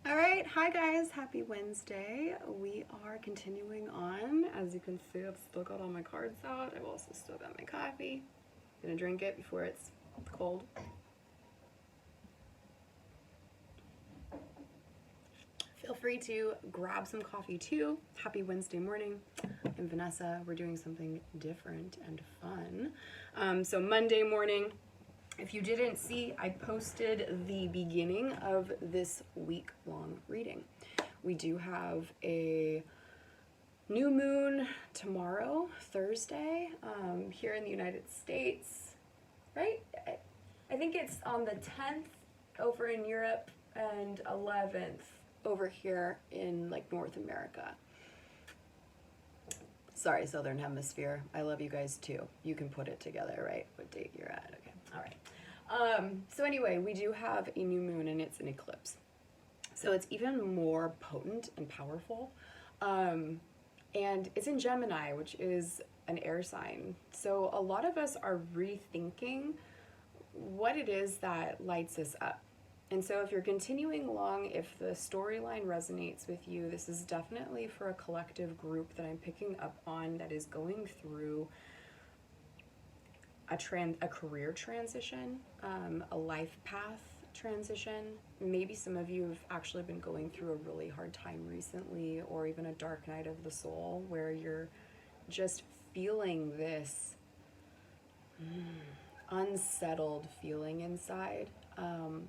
All right, hi guys, happy Wednesday. We are continuing on. As you can see, I've still got all my cards out. I've also still got my coffee. I'm gonna drink it before it's cold. Feel free to grab some coffee too. Happy Wednesday morning. I'm Vanessa. We're doing something different and fun. So Monday morning, if you didn't see, I posted the beginning of this week-long reading. We do have a new moon tomorrow, Thursday, here in the United States, right? I think it's on the 10th over in Europe and 11th over here in like North America. Sorry, Southern Hemisphere. I love you guys too. You can put it together, right? What date you're at. Okay. All right. So anyway, we do have a new moon and it's an eclipse. So it's even more potent and powerful. And it's in Gemini, which is an air sign. So a lot of us are rethinking what it is that lights us up. And so if you're continuing along, if the storyline resonates with you, this is definitely for a collective group that I'm picking up on that is going through a career transition, a life path transition. Maybe some of you have actually been going through a really hard time recently, or even a dark night of the soul where you're just feeling this unsettled feeling inside. And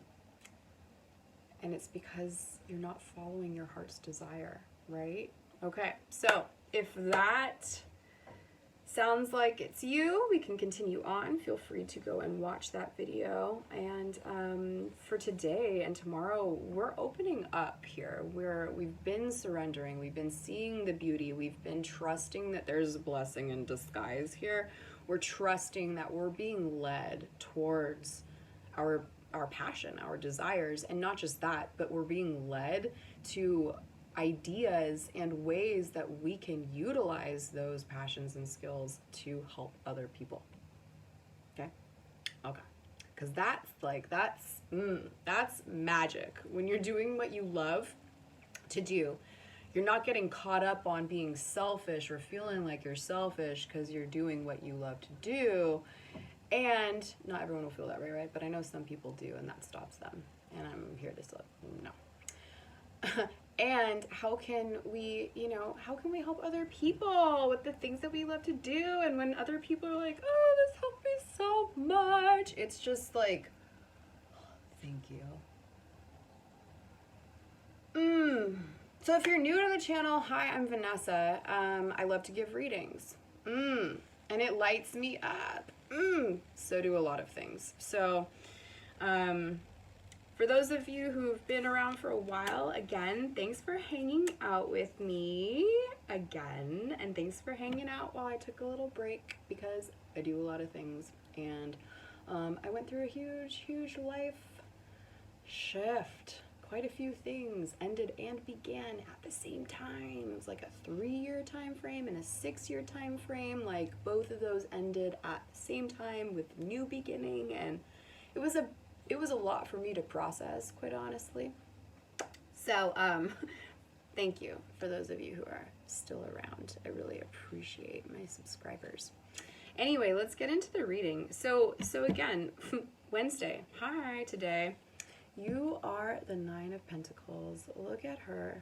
it's because you're not following your heart's desire, right? Okay, so if that sounds like it's you, we can continue on. Feel free to go and watch that video. And for today and tomorrow, we're opening up here. We've been surrendering. We've been seeing the beauty. We've been trusting that there's a blessing in disguise here. We're trusting that we're being led towards our passion, our desires, and not just that, but we're being led to ideas and ways that we can utilize those passions and skills to help other people. Okay? Okay. Because that's magic. When you're doing what you love to do, you're not getting caught up on being selfish or feeling like you're selfish because you're doing what you love to do. And not everyone will feel that way, right? But I know some people do, and that stops them. And I'm here to let them know. And how can we help other people with the things that we love to do? And when other people are like, oh, this helped me so much, it's just like, thank you. So if you're new to the channel, hi, I'm Vanessa. I love to give readings. And it lights me up. So do a lot of things. So, for those of you who've been around for a while, again, thanks for hanging out with me again. And thanks for hanging out while I took a little break because I do a lot of things. And I went through a huge life shift. Quite a few things ended and began at the same time. It was like a 3-year time frame and a 6-year time frame. Like both of those ended at the same time with new beginning, and it was a lot for me to process, quite honestly. So thank you for those of you who are still around. I really appreciate my subscribers. Anyway, let's get into the reading. So again, Wednesday. Hi, today. You are the Nine of Pentacles. Look at her.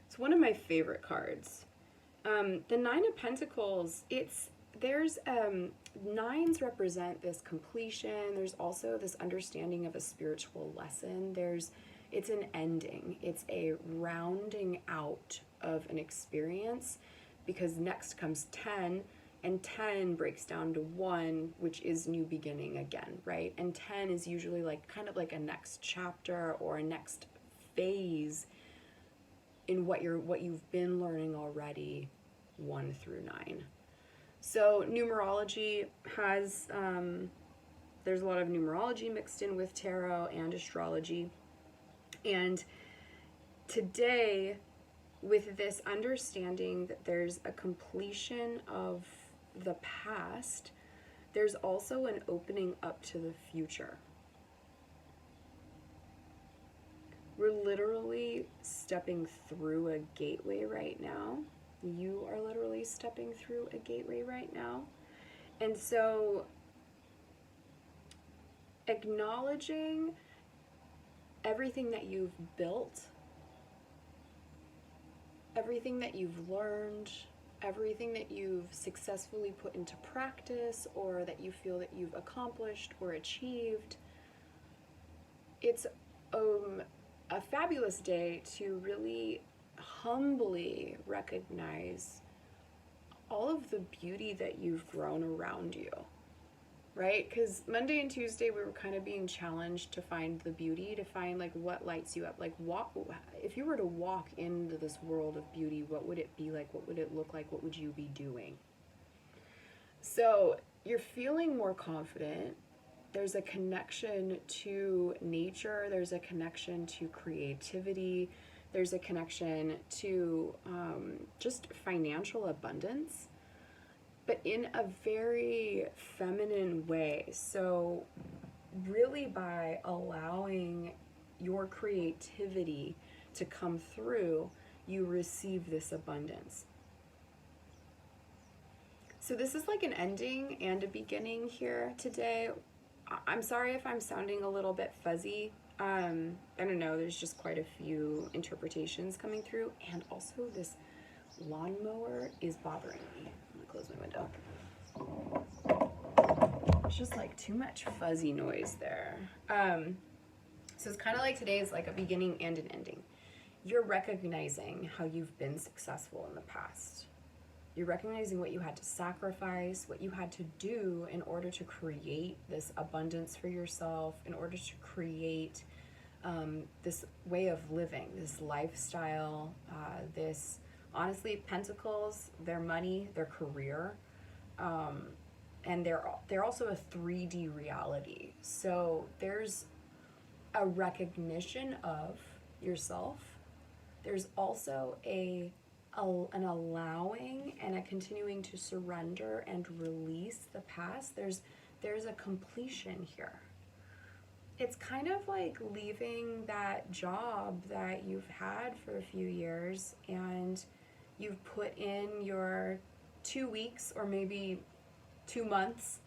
It's one of my favorite cards. The Nine of Pentacles, nines represent this completion. There's also this understanding of a spiritual lesson. It's an ending. It's a rounding out of an experience, because next comes 10. And 10 breaks down to 1, which is new beginning again, right? And 10 is usually kind of like a next chapter or a next phase in what you've been learning already, 1 through 9. So numerology has, there's a lot of numerology mixed in with tarot and astrology. And today, with this understanding that there's a completion of the past, there's also an opening up to the future. You're literally stepping through a gateway right now. You are literally stepping through a gateway right now. And so acknowledging everything that you've built, everything that you've learned, everything that you've successfully put into practice or that you feel that you've accomplished or achieved, it's a fabulous day to really humbly recognize all of the beauty that you've grown around you, right? Because Monday and Tuesday we were kind of being challenged to find the beauty, to find like what lights you up. Like if you were to walk into this world of beauty, what would it be like? What would it look like? What would you be doing? So you're feeling more confident. There's a connection to nature. There's a connection to creativity. There's a connection to just financial abundance, but in a very feminine way. So really by allowing your creativity to come through, you receive this abundance. So this is like an ending and a beginning here today. I'm sorry if I'm sounding a little bit fuzzy. I don't know, there's just quite a few interpretations coming through, and also this lawnmower is bothering me. I'm gonna close my window. It's just like too much fuzzy noise there. So it's kind of like today is like a beginning and an ending. You're recognizing how you've been successful in the past. You're recognizing what you had to sacrifice, what you had to do in order to create this abundance for yourself, in order to create this way of living, this lifestyle, this, honestly, pentacles, their money, their career, and they're also a 3D reality. So there's a recognition of yourself. There's also an allowing and a continuing to surrender and release the past. There's a completion here. It's kind of like leaving that job that you've had for a few years and you've put in your 2 weeks or maybe 2 months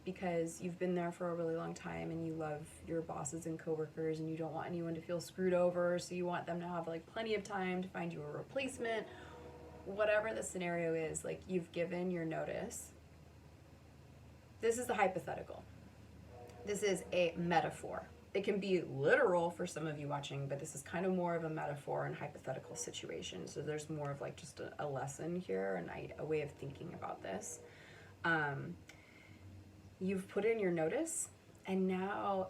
because you've been there for a really long time and you love your bosses and coworkers and you don't want anyone to feel screwed over, so you want them to have like plenty of time to find you a replacement. Whatever the scenario is, like you've given your notice. This is the hypothetical. This is a metaphor. It can be literal for some of you watching, but this is kind of more of a metaphor and hypothetical situation. So there's more of like just a lesson here and a way of thinking about this. You've put in your notice and now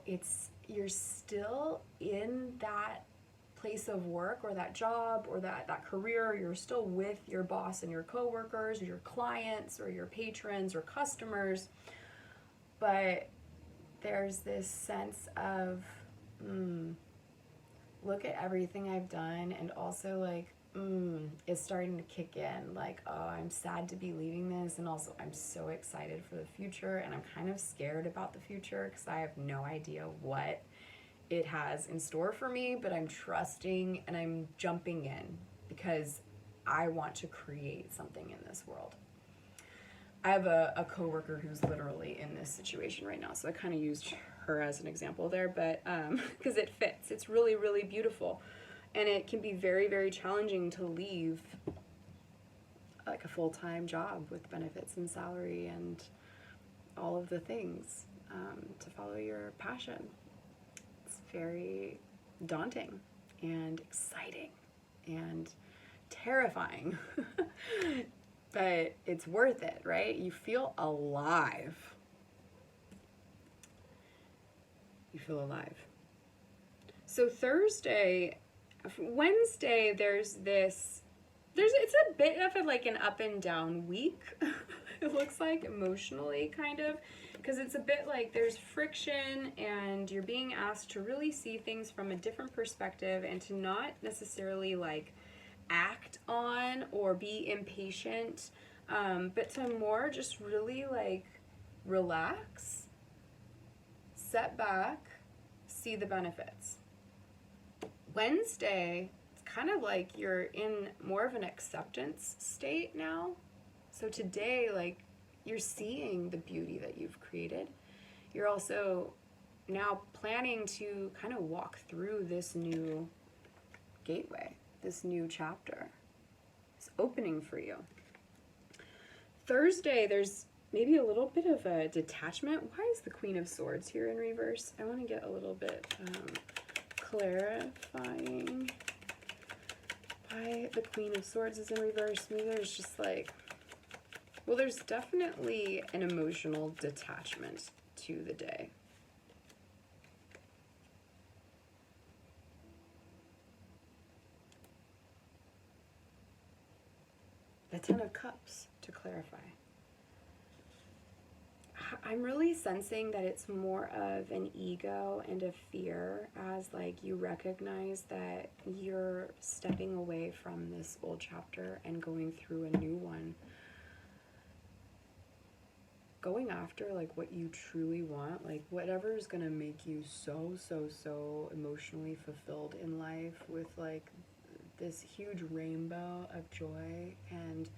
you're still in that place of work or that job or that career. You're still with your boss and your coworkers or your clients or your patrons or customers, but there's this sense of look at everything I've done, and also like it's starting to kick in, like, oh, I'm sad to be leaving this, and also I'm so excited for the future, and I'm kind of scared about the future because I have no idea what it has in store for me, but I'm trusting and I'm jumping in because I want to create something in this world. I have a coworker who's literally in this situation right now, so I kind of used her as an example there, but because it fits. It's really, really beautiful, and it can be very, very challenging to leave like a full-time job with benefits and salary and all of the things to follow your passion. It's very daunting and exciting and terrifying. But it's worth it, right? You feel alive. You feel alive. So Wednesday, it's a bit of like an up and down week. It looks like emotionally, kind of, because it's a bit like there's friction and you're being asked to really see things from a different perspective and to not necessarily like act on or be impatient, but to more just really like relax, set back, see the benefits. Wednesday, it's kind of like you're in more of an acceptance state now. So today, like, you're seeing the beauty that you've created. You're also now planning to kind of walk through this new gateway, this new chapter. It's opening for you. Thursday, there's maybe a little bit of a detachment. Why is the Queen of Swords here in reverse? I want to get a little bit clarifying why the Queen of Swords is in reverse. Maybe there's just like, well, there's definitely an emotional detachment to the day. The Ten of Cups, to clarify. I'm really sensing that it's more of an ego and a fear, as like you recognize that you're stepping away from this old chapter and going through a new one. Going after like what you truly want, like whatever is gonna make you so emotionally fulfilled in life, with like this huge rainbow of joy and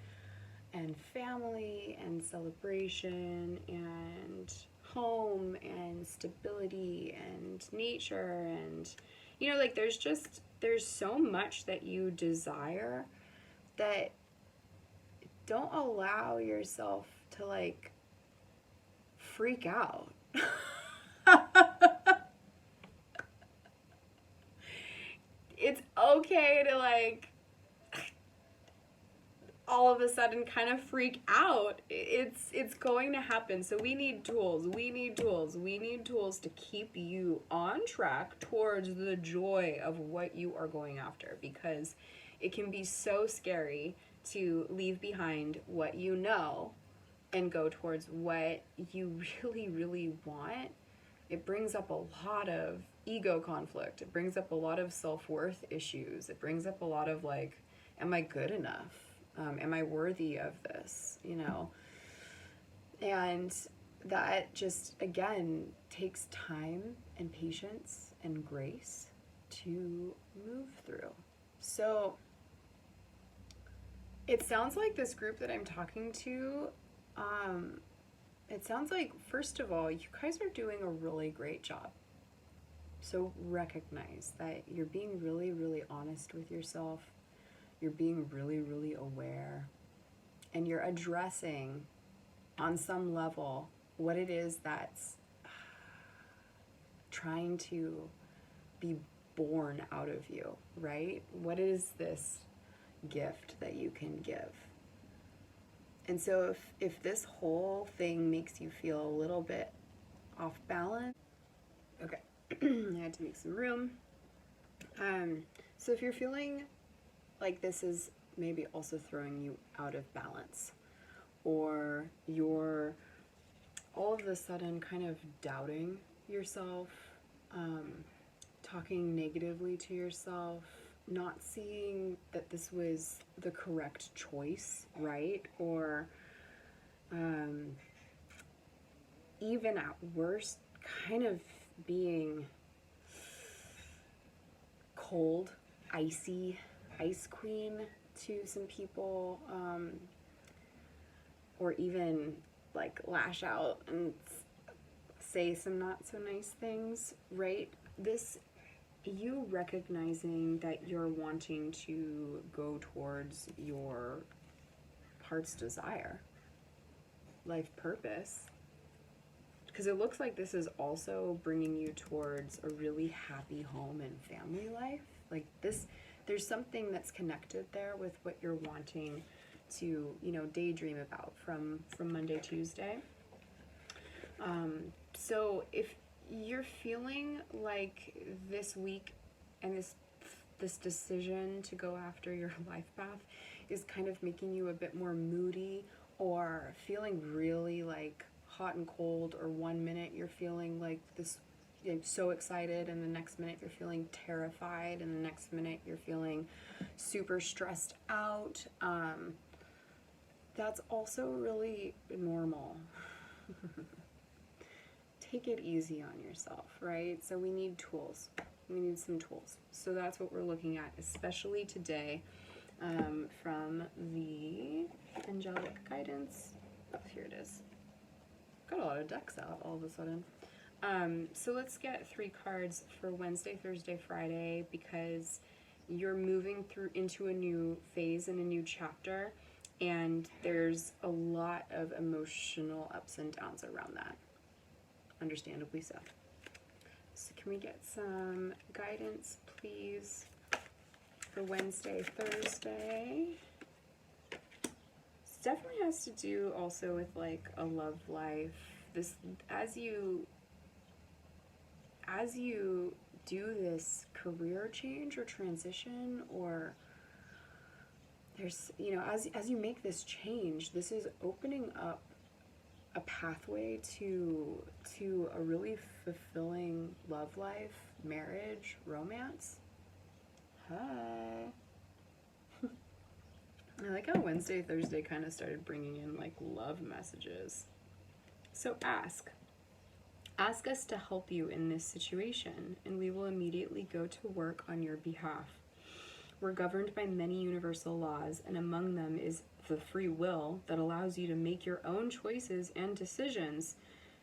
family and celebration and home and stability and nature, and you know, like there's so much that you desire, that don't allow yourself to like freak out. It's okay to like all of a sudden kind of freak out. It's going to happen. So we need tools. We need tools to keep you on track towards the joy of what you are going after, because it can be so scary to leave behind what you know and go towards what you really want. It brings up a lot of ego conflict. It brings up a lot of self-worth issues. It brings up a lot of like, am I good enough? Am I worthy of this? You know? And that just, again, takes time and patience and grace to move through. So it sounds like this group that I'm talking to, it sounds like, first of all, you guys are doing a really great job. So recognize that you're being really honest with yourself. You're being really aware. And you're addressing, on some level, what it is that's trying to be born out of you, right? What is this gift that you can give? And so if this whole thing makes you feel a little bit off balance, okay, I had to make some room. So if you're feeling like this is maybe also throwing you out of balance, or you're all of a sudden kind of doubting yourself, talking negatively to yourself, not seeing that this was the correct choice, right? Or even at worst, kind of being cold, icy, ice queen to some people, or even like lash out and say some not so nice things, right? This, you recognizing that you're wanting to go towards your heart's desire, life purpose, because it looks like this is also bringing you towards a really happy home and family life. Like this, there's something that's connected there with what you're wanting to, you know, daydream about from Monday, Tuesday. So if you're feeling like this week and this decision to go after your life path is kind of making you a bit more moody, or feeling really like hot and cold, or 1 minute you're feeling like this, I'm so excited, and the next minute you're feeling terrified, and the next minute you're feeling super stressed out, that's also really normal. Take it easy on yourself, right? So we need tools. We need some tools. So that's what we're looking at, especially today, from the angelic guidance. Oh, here it is. Got a lot of decks out all of a sudden. So let's get 3 cards for Wednesday, Thursday, Friday, because you're moving through into a new phase and a new chapter, and there's a lot of emotional ups and downs around that. Understandably so. So can we get some guidance, please, for Wednesday, Thursday? This definitely has to do also with like a love life. This, as you do this career change or transition, or there's, you know, as you make this change, this is opening up a pathway to a really fulfilling love life, marriage, romance. Hi. I like how Wednesday, Thursday kind of started bringing in like love messages. So ask us to help you in this situation, and we will immediately go to work on your behalf. We're governed by many universal laws, and among them is the free will that allows you to make your own choices and decisions.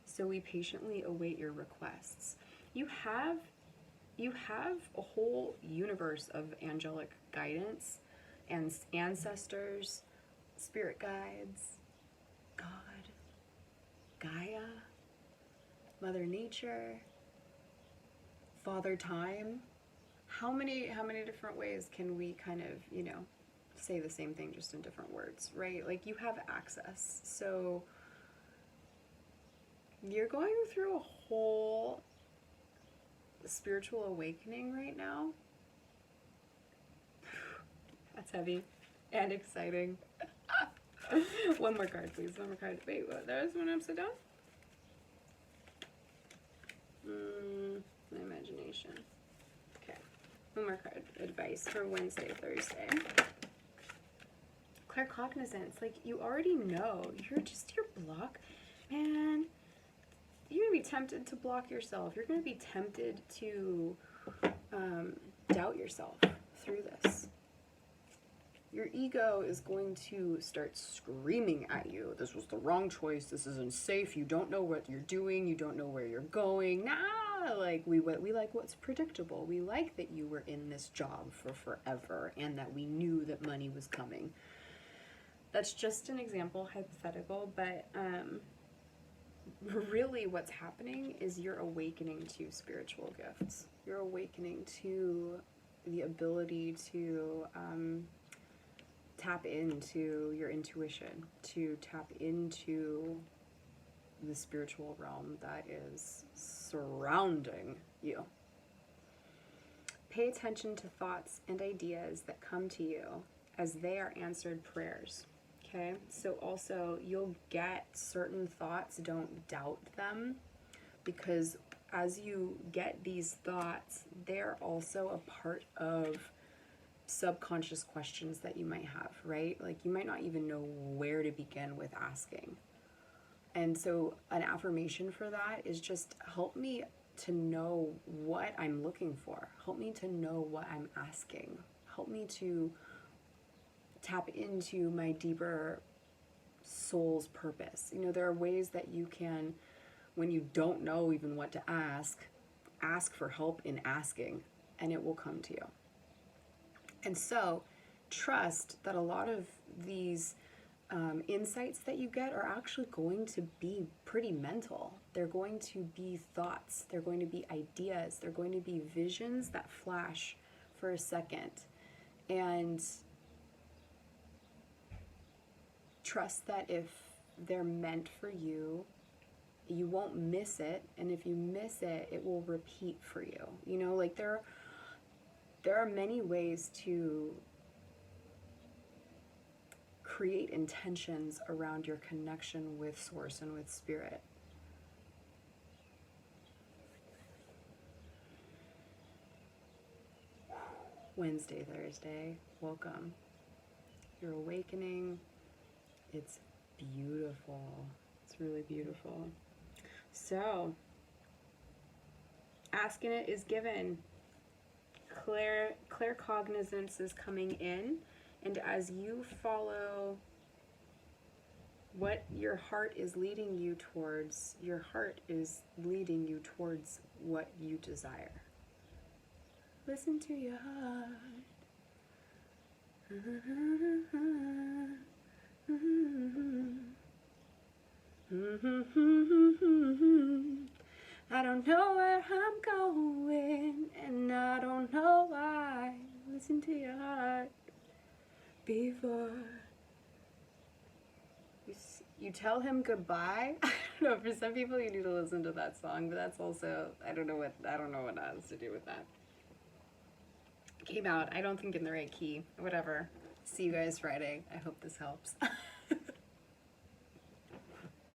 So we patiently await your requests. You have a whole universe of angelic guidance and ancestors, spirit guides, God, Gaia, Mother Nature, Father Time. How many different ways can we kind of, you know, say the same thing just in different words, right? Like, you have access. So you're going through a whole spiritual awakening right now. That's heavy and exciting. One more card, please. One more card. Wait, what? There's one upside down? My imagination. Okay. One more card. Advice for Wednesday, Thursday. Claircognizance. Like, you already know. You're just your block. Man, you're going to be tempted to block yourself. You're going to be tempted to doubt yourself through this. Your ego is going to start screaming at you. This was the wrong choice. This isn't safe. You don't know what you're doing. You don't know where you're going. Nah, like we like what's predictable. We like that you were in this job for forever and that we knew that money was coming. That's just an example, hypothetical, but really what's happening is you're awakening to spiritual gifts. You're awakening to the ability to tap into your intuition, to tap into the spiritual realm that is surrounding you. Pay attention to thoughts and ideas that come to you as they are answered prayers. Okay, so also you'll get certain thoughts, don't doubt them, because as you get these thoughts, they're also a part of subconscious questions that you might have, right? Like, you might not even know where to begin with asking. And so an affirmation for that is just, help me to know what I'm looking for. Help me to know what I'm asking. Help me to tap into my deeper soul's purpose. You know, there are ways that you can, when you don't know even what to ask for help in asking, and it will come to you. And so trust that a lot of these insights that you get are actually going to be pretty mental. They're going to be thoughts. They're going to be ideas. They're going to be visions that flash for a second. And trust that if they're meant for you, you won't miss it. And if you miss it, it will repeat for you. You know, like there are many ways to create intentions around your connection with Source and with Spirit. Wednesday, Thursday, welcome. You're awakening. It's beautiful. It's really beautiful. So, asking it is given. claircognizance is coming in, and as you follow what your heart is leading you towards, your heart is leading you towards what you desire. Listen to your heart. I don't know where I'm going, and I don't know why. Listen to your heart before you tell him goodbye. I don't know, for some people you need to listen to that song, but that's also, I don't know what it has to do with that. Came out, I don't think in the right key. Whatever. See you guys Friday. I hope this helps.